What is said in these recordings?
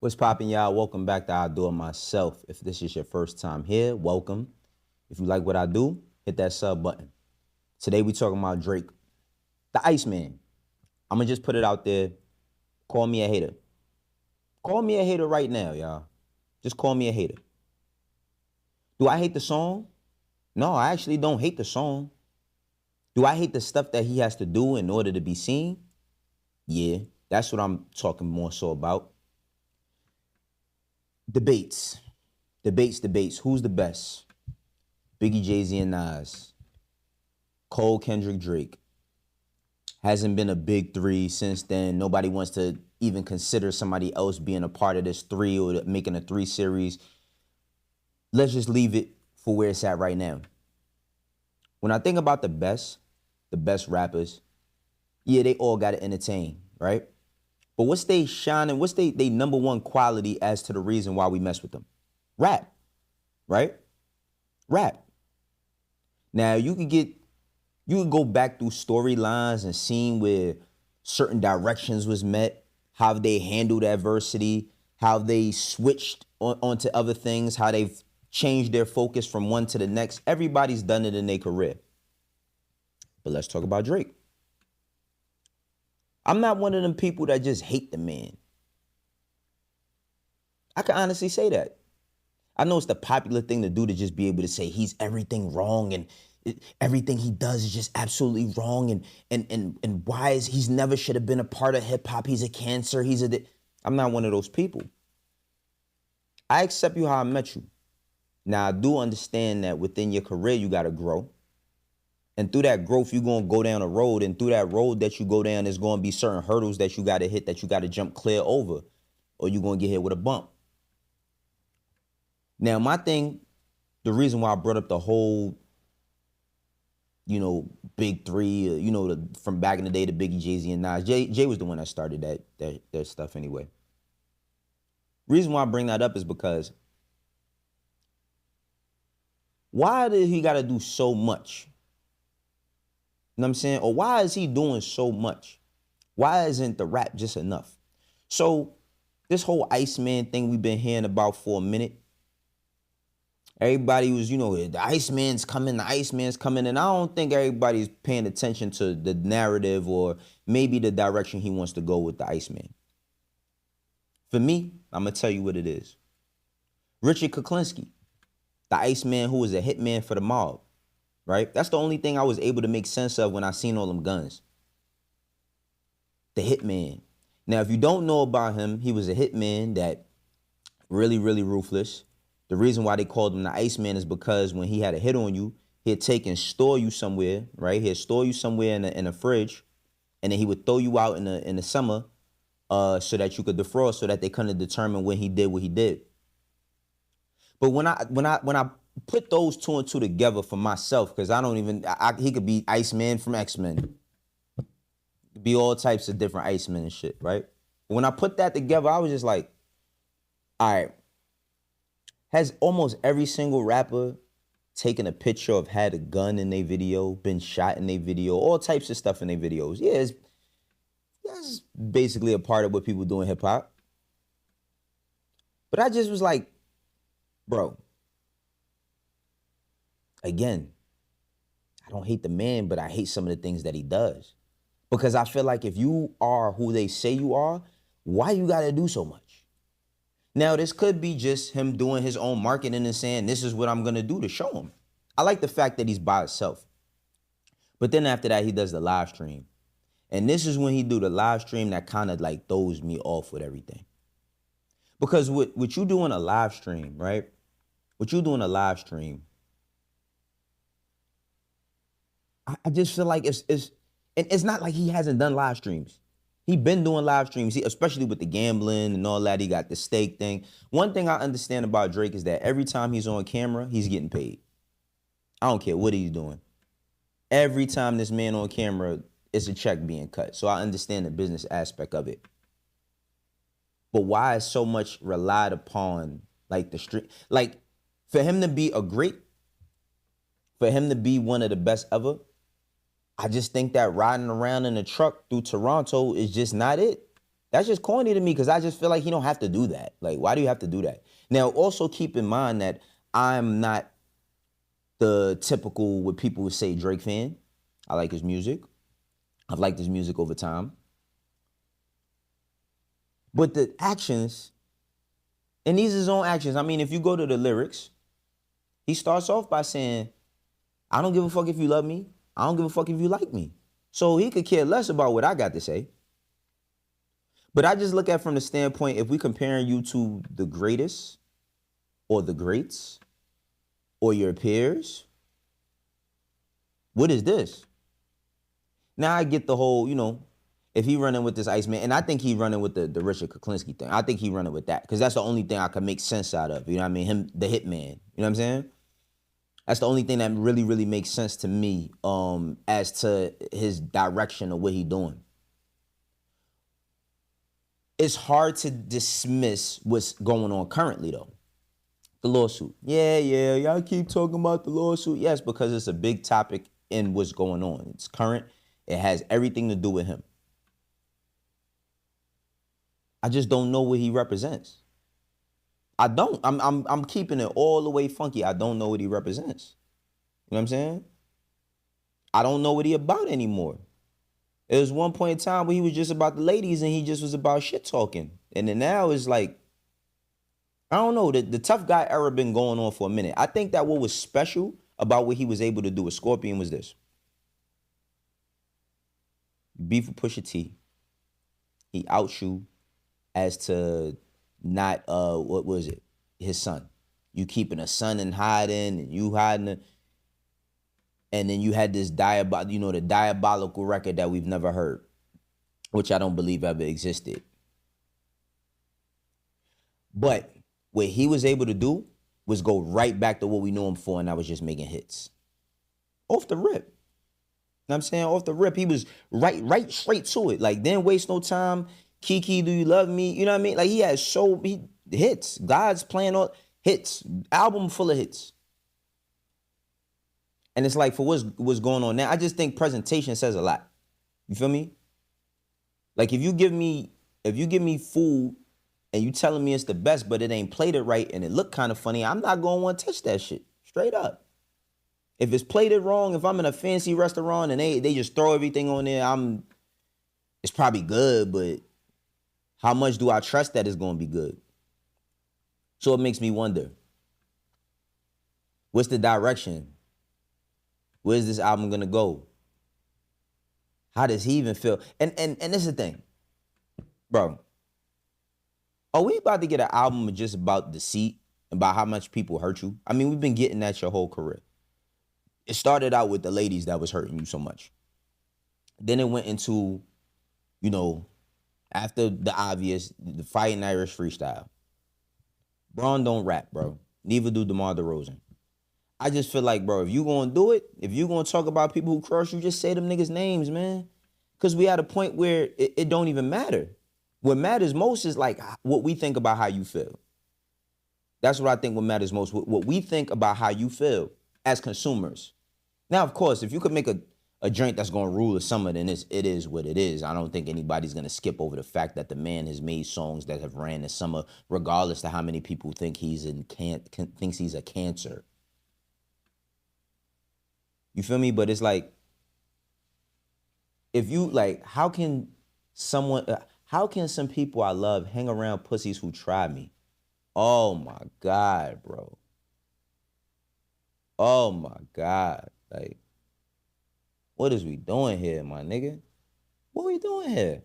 What's poppin', y'all? Welcome back to I Do It Myself. If this is your first time here, welcome. If you like what I do, hit that sub button. Today we talking about Drake, the Iceman. I'm gonna just put it out there. Call me a hater. Call me a hater right now, y'all. Just call me a hater. Do I hate the song? No, I actually don't hate the song. Do I hate the stuff that he has to do in order to be seen? Yeah, that's what I'm talking more so about. Debates. Debates. Who's the best? Biggie, Jay-Z, and Nas. Cole, Kendrick, Drake. Hasn't been a big three since then. Nobody wants to even consider somebody else being a part of this three or making a three series. Let's just leave it for where it's at right now. When I think about the best rappers, yeah, they all got to entertain, right? But what's they shining, what's they number one quality as to the reason why we mess with them? Rap, right? Rap. Now you could go back through storylines and seeing where certain directions was met, how they handled adversity, how they switched onto other things, how they've changed their focus from one to the next. Everybody's done it in their career. But let's talk about Drake. I'm not one of them people that just hate the man. I can honestly say that. I know it's the popular thing to do to just be able to say he's everything wrong and everything he does is just absolutely wrong and why is he's never should have been a part of hip hop. He's a cancer. I'm not one of those people. I accept you how I met you. Now I do understand that within your career you got to grow. And through that growth, you're going to go down a road. And through that road that you go down, there's going to be certain hurdles that you got to hit, that you got to jump clear over, or you're going to get hit with a bump. Now, my thing, the reason why I brought up the whole, big three, from back in the day, the Biggie, Jay-Z, and Nas. Jay was the one that started that stuff anyway. Reason why I bring that up is because why did he got to do so much? You know what I'm saying? Or why is he doing so much? Why isn't the rap just enough? So this whole Iceman thing we've been hearing about for a minute, everybody was, the Iceman's coming, and I don't think everybody's paying attention to the narrative or maybe the direction he wants to go with the Iceman. For me, I'm going to tell you what it is. Richard Kuklinski, the Iceman who was a hitman for the mob, right? That's the only thing I was able to make sense of when I seen all them guns. The hitman. Now, if you don't know about him, he was a hitman that really, really ruthless. The reason why they called him the Iceman is because when he had a hit on you, he'd take and store you somewhere, right? He'd store you somewhere in a fridge, and then he would throw you out in the summer so that you could defrost, so that they couldn't determine when he did what he did. But when I put those two and two together for myself, because he could be Iceman from X-Men. Could be all types of different Icemen and shit, right? But when I put that together, I was just like, all right, has almost every single rapper taken a picture of had a gun in their video, been shot in their video, all types of stuff in their videos? Yeah, that's basically a part of what people do in hip hop. But I just was like, bro, again, I don't hate the man, but I hate some of the things that he does. Because I feel like if you are who they say you are, why you gotta do so much? Now, this could be just him doing his own marketing and saying, this is what I'm going to do to show him. I like the fact that he's by himself. But then after that, he does the live stream. And this is when he do the live stream that kind of like throws me off with everything. Because what you do in a live stream, right? What you do in a live stream, I just feel like it's not like he hasn't done live streams. He been doing live streams, especially with the gambling and all that. He got the stake thing. One thing I understand about Drake is that every time he's on camera, he's getting paid. I don't care what he's doing. Every time this man on camera, it's a check being cut. So I understand the business aspect of it. But why is so much relied upon, like the street? Like, for him to be a great, for him to be one of the best ever, I just think that riding around in a truck through Toronto is just not it. That's just corny to me because I just feel like he don't have to do that. Like, why do you have to do that? Now, also keep in mind that I'm not the typical what people would say Drake fan. I like his music. I've liked his music over time. But the actions, and these are his own actions. I mean, if you go to the lyrics, he starts off by saying, I don't give a fuck if you love me. I don't give a fuck if you like me. So he could care less about what I got to say. But I just look at it from the standpoint, if we comparing you to the greatest or the greats or your peers, what is this? Now I get the whole, if he running with this Iceman, and I think he running with the Richard Kuklinski thing. I think he running with that because that's the only thing I can make sense out of. You know what I mean? Him, the hitman. You know what I'm saying? That's the only thing that really, really makes sense to me as to his direction of what he doing. It's hard to dismiss what's going on currently, though. The lawsuit. Yeah, y'all keep talking about the lawsuit. Yes, because it's a big topic in what's going on. It's current. It has everything to do with him. I just don't know what he represents. I don't. I'm keeping it all the way funky. I don't know what he represents. You know what I'm saying? I don't know what he about anymore. There was one point in time where he was just about the ladies and he just was about shit talking. And then now it's like, I don't know, the tough guy era been going on for a minute. I think that what was special about what he was able to do with Scorpion was this. Beef with Pusha T. He outs you as to not, what was it? His son. You keeping a son in hiding and you hiding it. And then you had this the diabolical record that we've never heard, which I don't believe ever existed. But what he was able to do was go right back to what we knew him for, and that was just making hits. Off the rip. You know what I'm saying? Off the rip, he was right straight to it. Like, didn't waste no time. Kiki, do you love me? You know what I mean? Like, he had hits. God's playing all hits. Album full of hits. And it's like, for what's going on now, I just think presentation says a lot. You feel me? Like, if you give me food and you telling me it's the best, but it ain't plated right and it look kind of funny, I'm not going to want to touch that shit. Straight up. If it's plated wrong, if I'm in a fancy restaurant and they just throw everything on there, it's probably good, but how much do I trust that it's going to be good? So it makes me wonder, what's the direction? Where's this album gonna go? How does he even feel? And this is the thing, bro. Are we about to get an album just about deceit, about how much people hurt you? I mean, we've been getting that your whole career. It started out with the ladies that was hurting you so much. Then it went into, after the obvious, the Fighting Irish freestyle. Braun don't rap, bro. Neither do DeMar DeRozan. I just feel like, bro, if you gonna do it, if you gonna talk about people who crush you, just say them niggas' names, man. Because we at a point where it don't even matter. What matters most is like what we think about how you feel. That's what I think what matters most. What we think about how you feel as consumers. Now, of course, if you could make a drink that's gonna rule the summer, then it is what it is. I don't think anybody's gonna skip over the fact that the man has made songs that have ran the summer, regardless of how many people think thinks he's a cancer. You feel me? But it's like, if you like, how can some people I love hang around pussies who try me? Oh my God, bro. Oh my God. Like, what is we doing here, my nigga? What we doing here?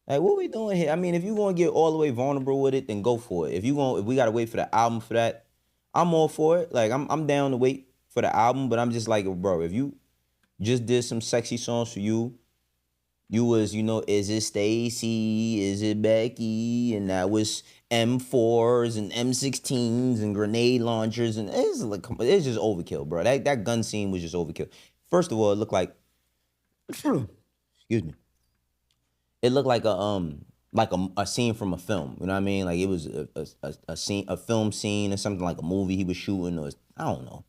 Like, what we doing here? I mean, if you gonna get all the way vulnerable with it, then go for it. If we gotta wait for the album for that, I'm all for it. Like, I'm down to wait for the album, but I'm just like, bro, if you just did some sexy songs for you was, is it Stacy? Is it Becky? And that was M4s and M16s and grenade launchers, and it's just overkill, bro. That gun scene was just overkill. First of all, it looked like, excuse me, it looked like a scene from a film. You know what I mean? Like, it was a scene, a film scene, or something, like a movie he was shooting, or I don't know.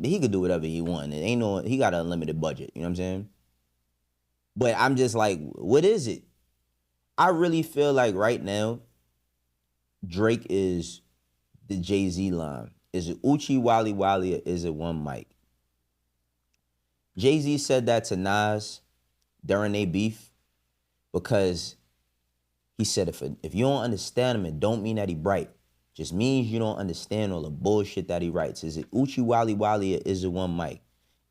He could do whatever he wanted. He got an unlimited budget. You know what I'm saying? But I'm just like, what is it? I really feel like right now, Drake is the Jay-Z line. Is it Uchi Wally Wally or is it one mic? Jay-Z said that to Nas during they beef because he said if you don't understand him, it don't mean that he bright. Just means you don't understand all the bullshit that he writes. Is it Uchi Wally Wally or is it one mic?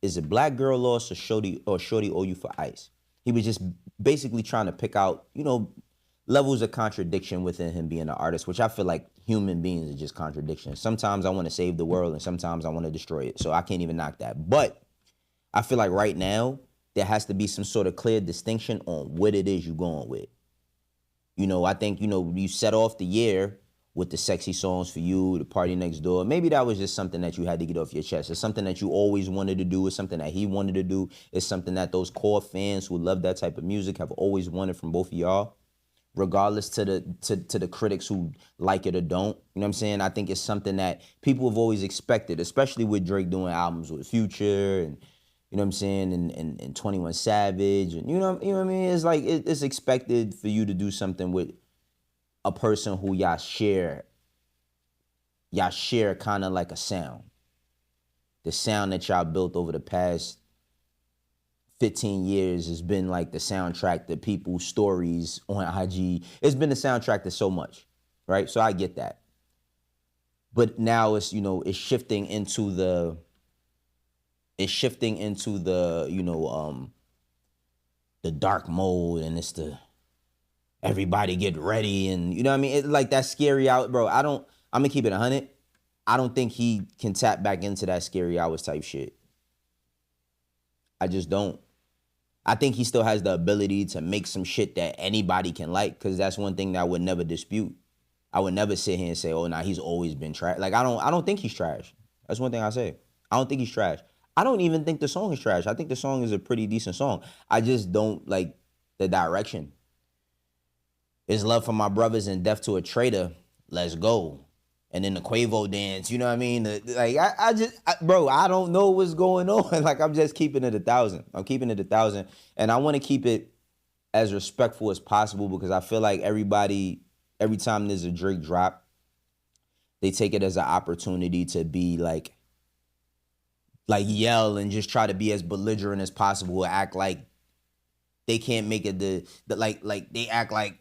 Is it Black Girl Lost or Shorty owe you for ice? He was just basically trying to pick out, levels of contradiction within him being an artist, which I feel like human beings are just contradictions. Sometimes I want to save the world and sometimes I want to destroy it. So I can't even knock that. But I feel like right now, there has to be some sort of clear distinction on what it is you're going with. I think, you set off the year with the Sexy Songs for You, the Party Next Door. Maybe that was just something that you had to get off your chest. It's something that you always wanted to do. It's something that he wanted to do. It's something that those core fans who love that type of music have always wanted from both of y'all, regardless to the critics who like it or don't. You know what I'm saying? I think it's something that people have always expected, especially with Drake doing albums with Future and, you know what I'm saying, and 21 Savage, and you know what I mean? It's like it's expected for you to do something with a person who y'all share kind of like a sound. The sound that y'all built over the past 15 years has been like the soundtrack to people's stories on IG. It's been the soundtrack to so much, right? So I get that. But now it's shifting into the the dark mode, and it's the everybody get ready, and you know what I mean? It's like that scary out, bro. I'm gonna keep it 100. I don't think he can tap back into that scary hours type shit. I just don't. I think he still has the ability to make some shit that anybody can like, because that's one thing that I would never dispute. I would never sit here and say, oh, nah, he's always been trash. Like, I don't think he's trash. That's one thing I say. I don't think he's trash. I don't even think the song is trash. I think the song is a pretty decent song. I just don't like the direction. It's love for my brothers and death to a traitor. Let's go. And then the Quavo dance, you know what I mean? Bro, I don't know what's going on. Like, I'm just keeping it 1,000. I'm keeping it 1,000. And I want to keep it as respectful as possible, because I feel like everybody, every time there's a Drake drop, they take it as an opportunity to be like yell and just try to be as belligerent as possible, act like they can't make it like they act like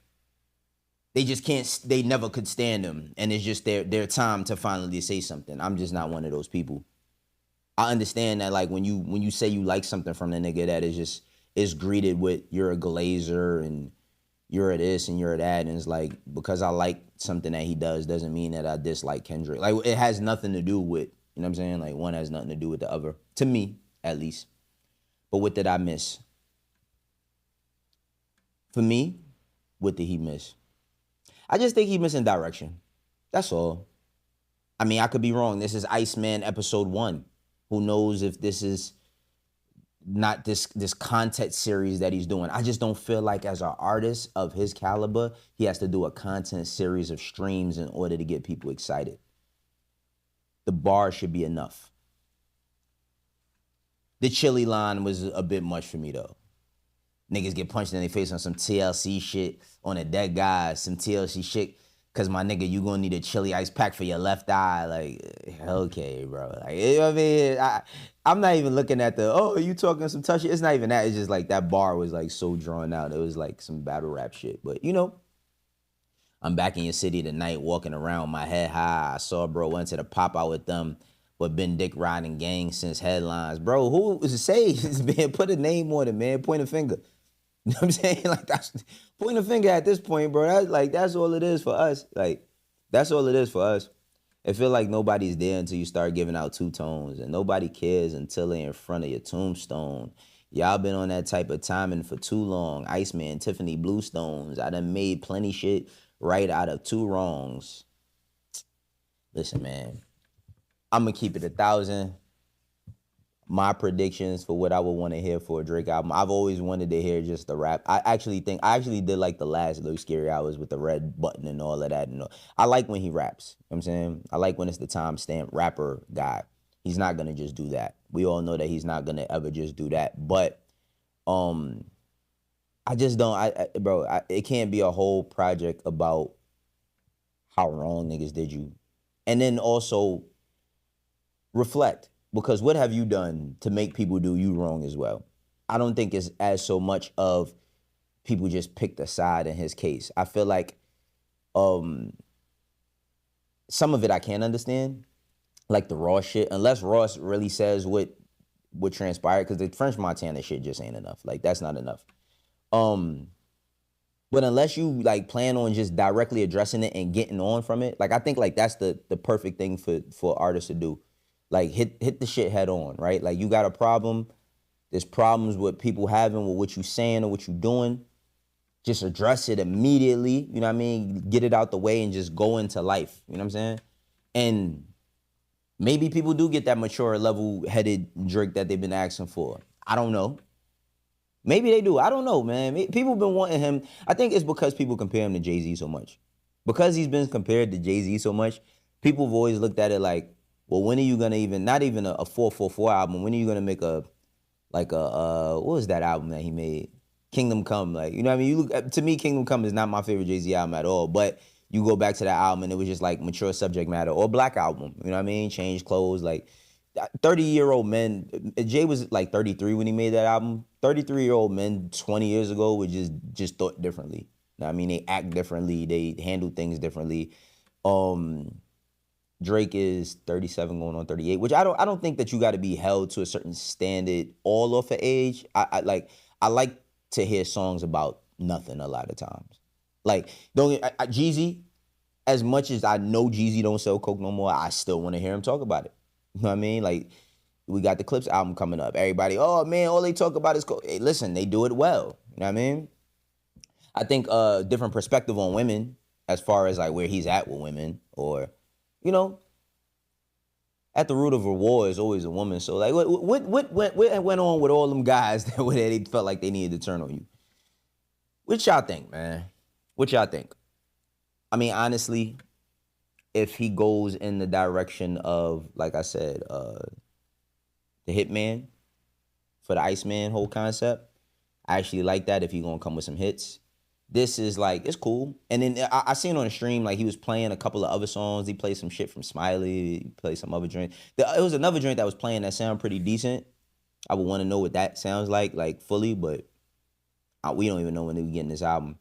they just can't, they never could stand him, and it's just their time to finally say something. I'm just not one of those people. I understand that, like, when you say you like something from the nigga, that is greeted with you're a glazer and you're a this and you're a that, and it's like, because I like something that he does doesn't mean that I dislike Kendrick. Like, it has nothing to do with, you know what I'm saying? Like, one has nothing to do with the other, to me at least. But what did I miss? For me, what did he miss? I just think he's missing direction. That's all. I mean, I could be wrong. This is Iceman episode 1. Who knows if this is not this content series that he's doing. I just don't feel like, as an artist of his caliber, he has to do a content series of streams in order to get people excited. The bar should be enough. The chili line was a bit much for me, though. Niggas get punched in their face on some TLC shit, on a dead guy, some TLC shit, cause my nigga, you gonna need a chili ice pack for your left eye. Like, okay, bro. Like, you know what I mean? I'm not even looking at you talking some tough shit. It's not even that. It's just like that bar was like so drawn out. It was like some battle rap shit. But I'm back in your city tonight, walking around, my head high. I saw bro went to the pop out with them, but been dick riding gang since headlines. Bro, who was to say? Man, put a name on it, man. Point a finger. You know what I'm saying? Like, that's point a finger at this point, bro. That's all it is for us. Like, that's all it is for us. It feel like nobody's there until you start giving out two tones, and nobody cares until they're in front of your tombstone. Y'all been on that type of timing for too long. Iceman, Tiffany Bluestones. I done made plenty shit right out of two wrongs. Listen, man. I'm gonna keep it 1,000. My predictions for what I would want to hear for a Drake album. I've always wanted to hear just the rap. I actually did like the last Little Scary Hours with the red button and all of that. I like when he raps. You know what I'm saying? I like when it's the timestamp rapper guy. He's not gonna just do that. We all know that he's not gonna ever just do that. But I just don't. Bro, it can't be a whole project about how wrong niggas did you, and then also reflect, because what have you done to make people do you wrong as well? I don't think it's as so much of people just picked a side in his case. I feel like um some of it I can't understand, like the Ross shit, unless Ross really says what transpired, because the French Montana shit just ain't enough. Like that's not enough. Um, but unless you like plan on just directly addressing it and getting on from it, like I think like that's the perfect thing for artists to do. Like hit the shit head on, right? Like you got a problem. There's problems with people having with what you saying or what you doing. Just address it immediately. You know what I mean? Get it out the way and just go into life. You know what I'm saying? And maybe people do get that mature, level-headed Drake that they've been asking for. I don't know. Maybe they do. I don't know, man. People been wanting him. I think it's because people compare him to Jay-Z so much. Because he's been compared to Jay-Z so much, people have always looked at it like, well, when are you gonna even, not even a 444 album, when are you gonna make a, like a, what was that album that he made? Kingdom Come. Like, you know what I mean? You look, to me, Kingdom Come is not my favorite Jay-Z album at all, but you go back to that album and it was just like mature subject matter. Or Black Album, you know what I mean? Change clothes, like 30-year-old men. Jay was like 33 when he made that album. 33-year-old men 20 years ago would just thought differently. You know what I mean? They act differently. They handle things differently. Drake is 37 going on 38, which I don't think that you got to be held to a certain standard all off of age. I like to hear songs about nothing a lot of times. Like don't Jeezy, as much as I know Jeezy don't sell coke no more, I still want to hear him talk about it. You know what I mean? Like we got the Clips album coming up. Everybody, oh man, all they talk about is coke. Hey, listen, they do it well. You know what I mean? I think different perspective on women as far as like where he's at with women, or you know, at the root of a war is always a woman. So like, what went on with all them guys that where they felt like they needed to turn on you? What y'all think, man? What y'all think? I mean, honestly, if he goes in the direction of, like I said, the Hitman for the Iceman whole concept, I actually like that if he gonna come with some hits. This is like, it's cool. And then I seen on the stream, like he was playing a couple of other songs. He played some shit from Smiley. He played some other joint. It was another joint that was playing that sound pretty decent. I would want to know what that sounds like fully, but we don't even know when they getting this album.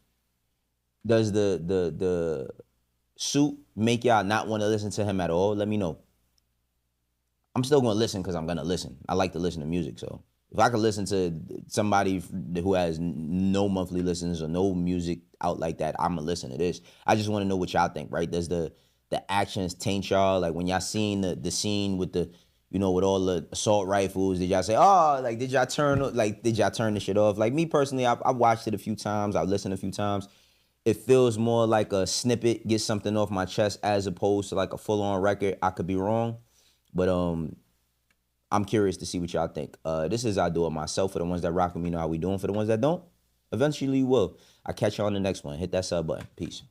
Does the suit make y'all not want to listen to him at all? Let me know. I'm still gonna listen because I'm gonna listen. I like to listen to music, so if I could listen to somebody who has no monthly listens or no music out like that, I'm gonna listen to this. I just want to know what y'all think, right? Does the actions taint y'all? Like when y'all seen the scene with the, you know, with all the assault rifles, did y'all say, oh, like did y'all turn the shit off? Like me personally, I've watched it a few times. I've listened a few times. It feels more like a snippet, get something off my chest, as opposed to like a full on record. I could be wrong, but I'm curious to see what y'all think. This is I Do It Myself. For the ones that rock with me, know how we doing. For the ones that don't, eventually you will. I'll catch you on the next one. Hit that sub button. Peace.